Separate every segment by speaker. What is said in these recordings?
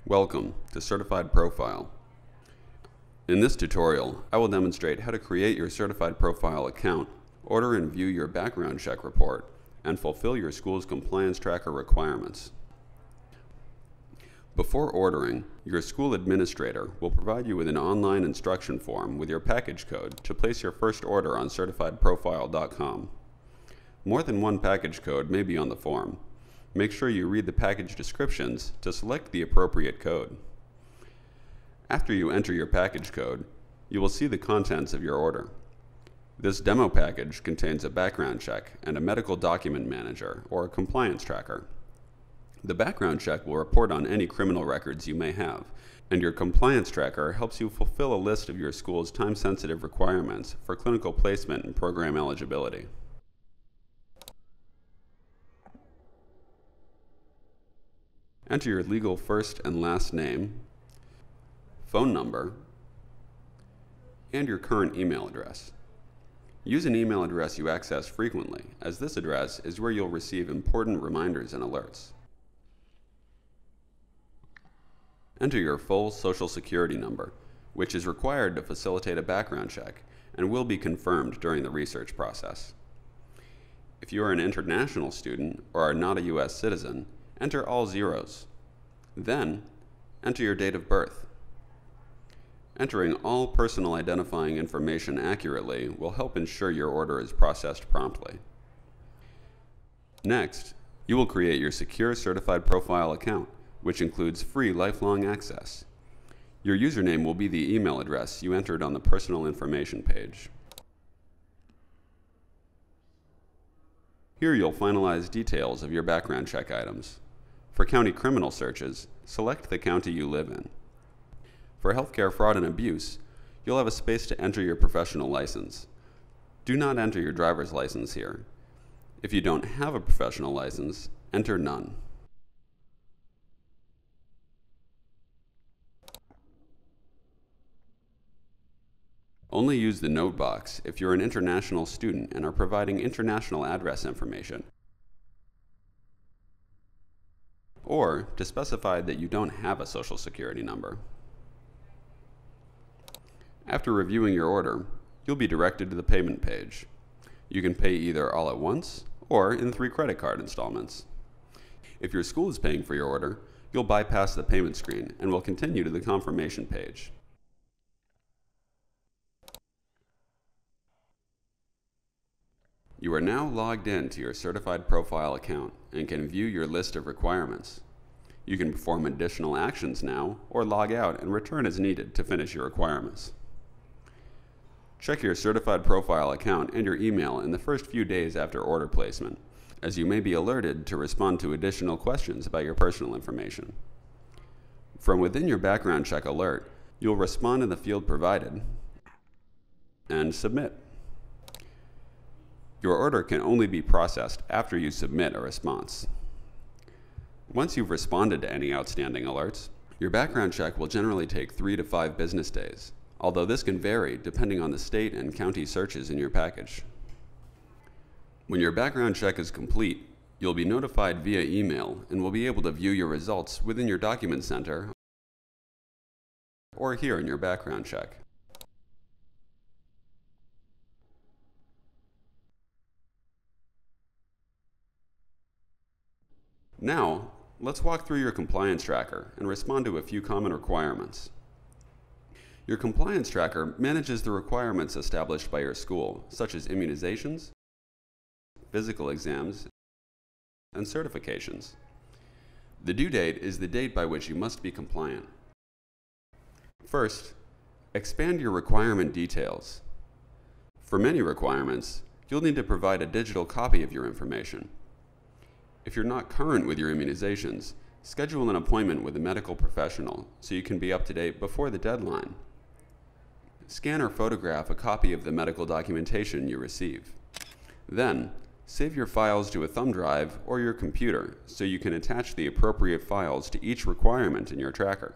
Speaker 1: Welcome to Certified Profile. In this tutorial, I will demonstrate how to create your Certified Profile account, order and view your background check report, and fulfill your school's compliance tracker requirements. Before ordering, your school administrator will provide you with an online instruction form with your package code to place your first order on certifiedprofile.com. More than one package code may be on the form. Make sure you read the package descriptions to select the appropriate code. After you enter your package code, you will see the contents of your order. This demo package contains a background check and a medical document manager or a compliance tracker. The background check will report on any criminal records you may have, and your compliance tracker helps you fulfill a list of your school's time-sensitive requirements for clinical placement and program eligibility. Enter your legal first and last name, phone number, and your current email address. Use an email address you access frequently, as this address is where you'll receive important reminders and alerts. Enter your full Social Security number, which is required to facilitate a background check and will be confirmed during the research process. If you are an international student or are not a U.S. citizen, enter all zeros. Then, enter your date of birth. Entering all personal identifying information accurately will help ensure your order is processed promptly. Next, you will create your secure Certified Profile account, which includes free lifelong access. Your username will be the email address you entered on the personal information page. Here you'll finalize details of your background check items. For county criminal searches, select the county you live in. For healthcare fraud and abuse, you'll have a space to enter your professional license. Do not enter your driver's license here. If you don't have a professional license, enter none. Only use the note box if you're an international student and are providing international address information, or to specify that you don't have a Social Security number. After reviewing your order, you'll be directed to the payment page. You can pay either all at once or in 3 credit card installments. If your school is paying for your order, you'll bypass the payment screen and will continue to the confirmation page. You are now logged in to your Certified Profile account and can view your list of requirements. You can perform additional actions now or log out and return as needed to finish your requirements. Check your Certified Profile account and your email in the first few days after order placement, as you may be alerted to respond to additional questions about your personal information. From within your background check alert, you'll respond in the field provided and submit. Your order can only be processed after you submit a response. Once you've responded to any outstanding alerts, your background check will generally take 3 to 5 business days, although this can vary depending on the state and county searches in your package. When your background check is complete, you'll be notified via email and will be able to view your results within your document center or here in your background check. Now, let's walk through your compliance tracker and respond to a few common requirements. Your compliance tracker manages the requirements established by your school, such as immunizations, physical exams, and certifications. The due date is the date by which you must be compliant. First, expand your requirement details. For many requirements, you'll need to provide a digital copy of your information. If you're not current with your immunizations, schedule an appointment with a medical professional so you can be up to date before the deadline. Scan or photograph a copy of the medical documentation you receive. Then, save your files to a thumb drive or your computer so you can attach the appropriate files to each requirement in your tracker.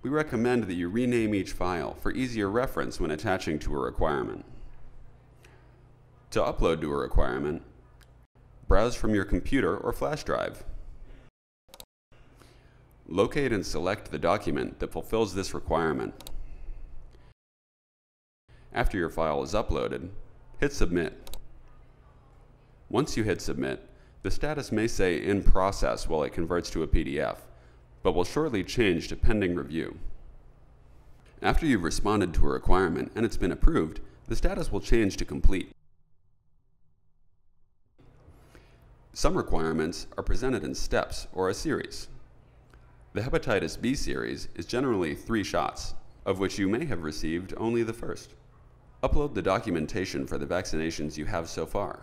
Speaker 1: We recommend that you rename each file for easier reference when attaching to a requirement. To upload to a requirement, browse from your computer or flash drive. Locate and select the document that fulfills this requirement. After your file is uploaded, hit Submit. Once you hit Submit, the status may say in process while it converts to a PDF, but will shortly change to pending review. After you've responded to a requirement and it's been approved, the status will change to complete. Some requirements are presented in steps or a series. The hepatitis B series is generally 3 shots, of which you may have received only the first. Upload the documentation for the vaccinations you have so far.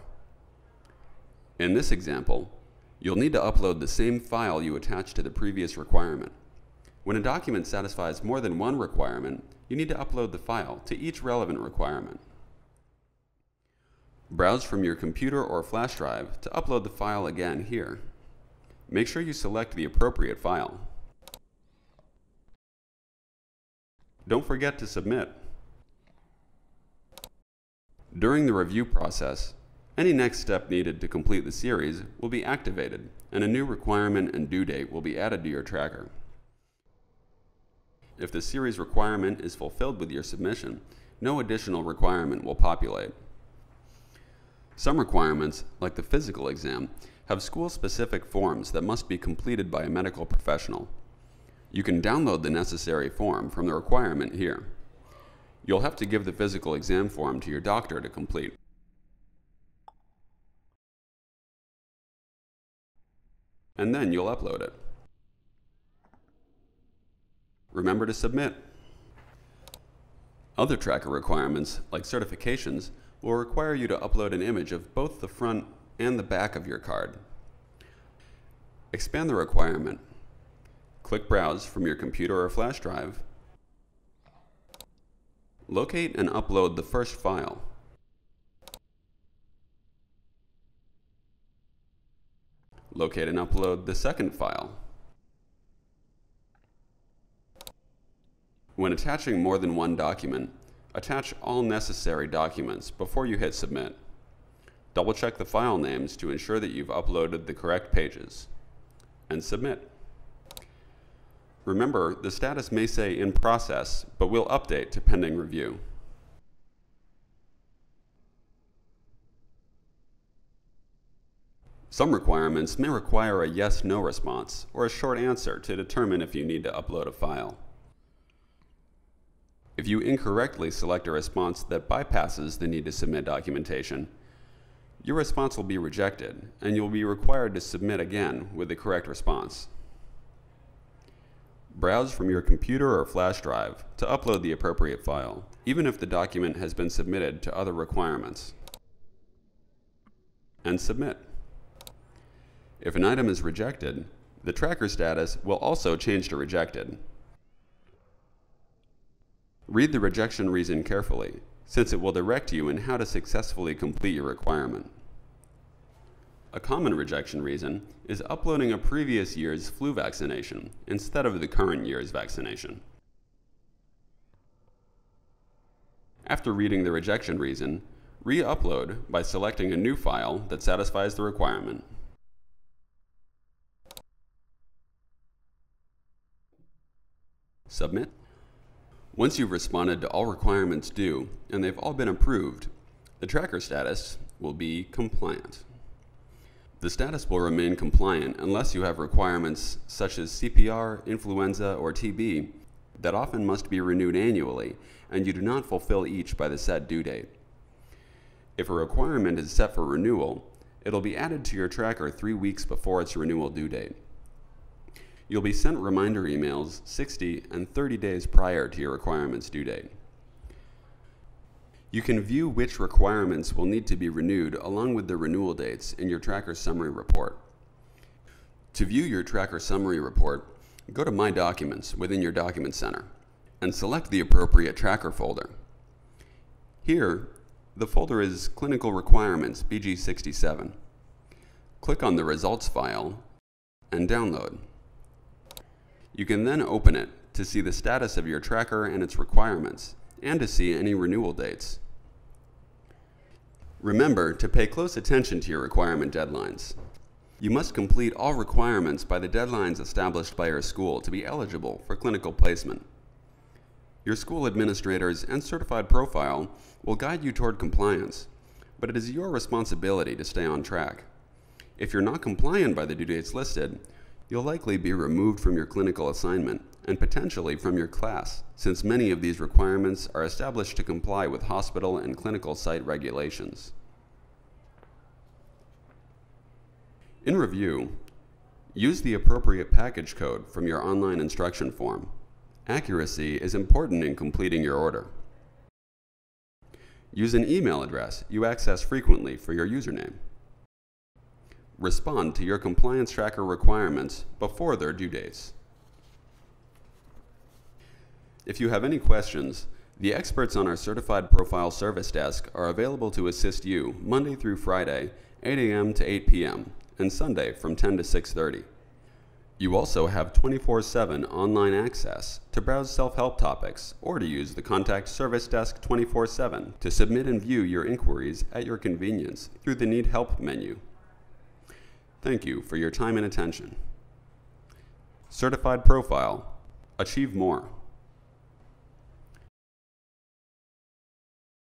Speaker 1: In this example, you'll need to upload the same file you attached to the previous requirement. When a document satisfies more than one requirement, you need to upload the file to each relevant requirement. Browse from your computer or flash drive to upload the file again here. Make sure you select the appropriate file. Don't forget to submit. During the review process, any next step needed to complete the series will be activated, and a new requirement and due date will be added to your tracker. If the series requirement is fulfilled with your submission, no additional requirement will populate. Some requirements, like the physical exam, have school-specific forms that must be completed by a medical professional. You can download the necessary form from the requirement here. You'll have to give the physical exam form to your doctor to complete. And then you'll upload it. Remember to submit. Other tracker requirements, like certifications, will require you to upload an image of both the front and the back of your card. Expand the requirement. Click Browse from your computer or flash drive. Locate and upload the first file. Locate and upload the second file. When attaching more than one document, attach all necessary documents before you hit Submit. Double-check the file names to ensure that you've uploaded the correct pages. And submit. Remember, the status may say in process, but will update to pending review. Some requirements may require a yes/no response or a short answer to determine if you need to upload a file. If you incorrectly select a response that bypasses the need to submit documentation, your response will be rejected and you'll be required to submit again with the correct response. Browse from your computer or flash drive to upload the appropriate file, even if the document has been submitted to other requirements. And submit. If an item is rejected, the tracker status will also change to rejected. Read the rejection reason carefully, since it will direct you in how to successfully complete your requirement. A common rejection reason is uploading a previous year's flu vaccination instead of the current year's vaccination. After reading the rejection reason, re-upload by selecting a new file that satisfies the requirement. Submit. Once you've responded to all requirements due and they've all been approved, the tracker status will be compliant. The status will remain compliant unless you have requirements such as CPR, influenza, or TB that often must be renewed annually, and you do not fulfill each by the set due date. If a requirement is set for renewal, it'll be added to your tracker 3 weeks before its renewal due date. You'll be sent reminder emails 60 and 30 days prior to your requirement's due date. You can view which requirements will need to be renewed along with the renewal dates in your tracker summary report. To view your tracker summary report, go to My Documents within your Document Center and select the appropriate tracker folder. Here, the folder is Clinical Requirements BG67. Click on the Results file and download. You can then open it to see the status of your tracker and its requirements, and to see any renewal dates. Remember to pay close attention to your requirement deadlines. You must complete all requirements by the deadlines established by your school to be eligible for clinical placement. Your school administrators and certified profile will guide you toward compliance, but it is your responsibility to stay on track. If you're not compliant by the due dates listed, you'll likely be removed from your clinical assignment and potentially from your class, since many of these requirements are established to comply with hospital and clinical site regulations. In review, use the appropriate package code from your online instruction form. Accuracy is important in completing your order. Use an email address you access frequently for your username. Respond to your compliance tracker requirements before their due dates. If you have any questions, the experts on our Certified Profile Service Desk are available to assist you Monday through Friday, 8 a.m. to 8 p.m., and Sunday from 10 to 6:30. You also have 24/7 online access to browse self-help topics or to use the Contact Service Desk 24/7 to submit and view your inquiries at your convenience through the Need Help menu. Thank you for your time and attention. Certified Profile. Achieve more.